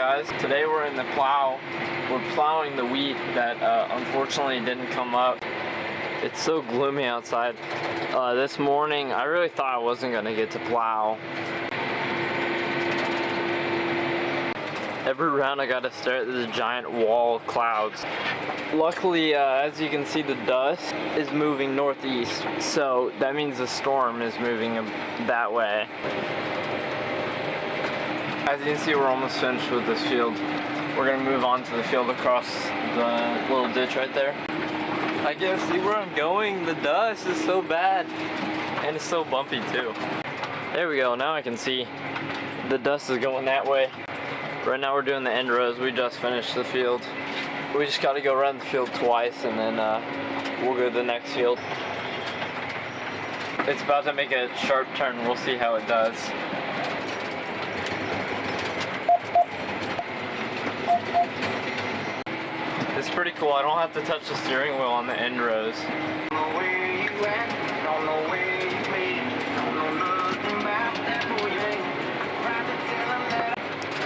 guys? Today we're in the plow. We're plowing the wheat that unfortunately didn't come up. It's so gloomy outside. This morning I really thought I wasn't gonna get to plow. Every round I gotta stare at this giant wall of clouds. Luckily, as you can see, the dust is moving northeast, so that means the storm is moving that way. As you can see, we're almost finished with this field. We're gonna move on to the field across the little ditch right there. I can't see where I'm going. The dust is so bad, and it's so bumpy too. There we go, now I can see. The dust is going that way. Right now we're doing the end rows. We just finished the field. We just gotta go around the field twice, and then we'll go to the next field. It's about to make a sharp turn. We'll see how it does. It's pretty cool. I don't have to touch the steering wheel on the end rows.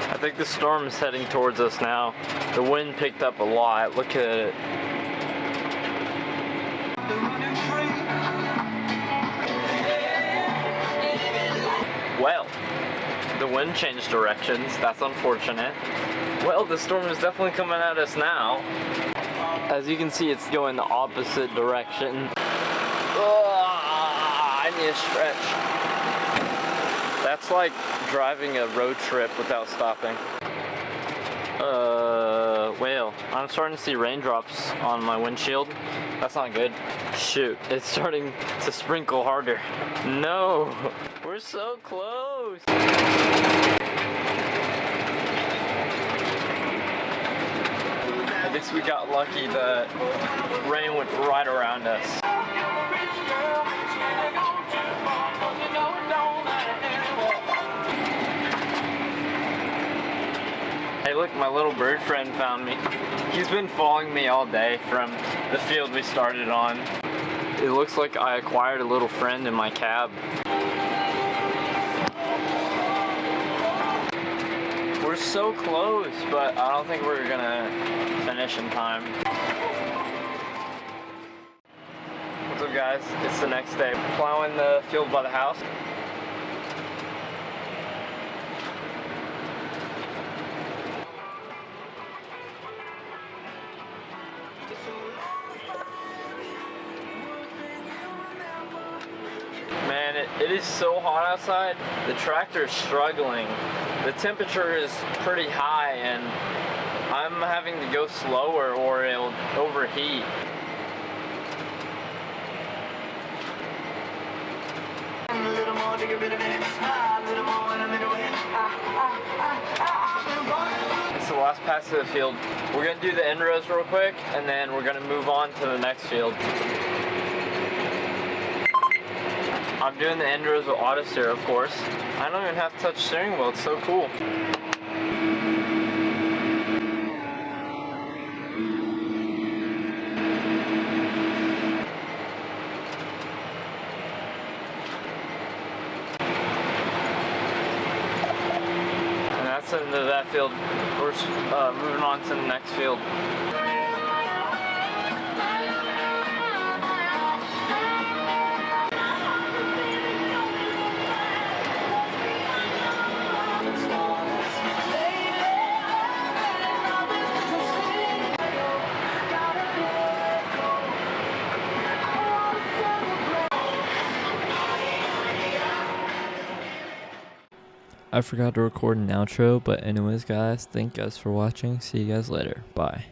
I think the storm is heading towards us now. The wind picked up a lot. Look at it. Well, the wind changed directions. That's unfortunate. Well, the storm is definitely coming at us now. As you can see, it's going the opposite direction. I need a stretch. That's like driving a road trip without stopping. Well, I'm starting to see raindrops on my windshield. That's not good. Shoot, it's starting to sprinkle harder. No, we're so close. I guess we got lucky. The rain went right around us. Hey look, my little bird friend found me. He's been following me all day from the field we started on. It looks like I acquired a little friend in my cab. We're so close, but I don't think we're gonna finish in time. What's up guys? It's the next day. Plowing the field by the house. Man, it is so hot outside. The tractor is struggling. The temperature is pretty high and I'm having to go slower or it'll overheat. It's the last pass of the field. We're gonna do the end rows real quick and then we're gonna move on to the next field. I'm doing the end rows with auto steer, of course. I don't even have to touch steering wheel, it's so cool. And that's the end of that field. We're moving on to the next field. I forgot to record an outro, but anyways guys, thank you guys for watching. See you guys later. Bye.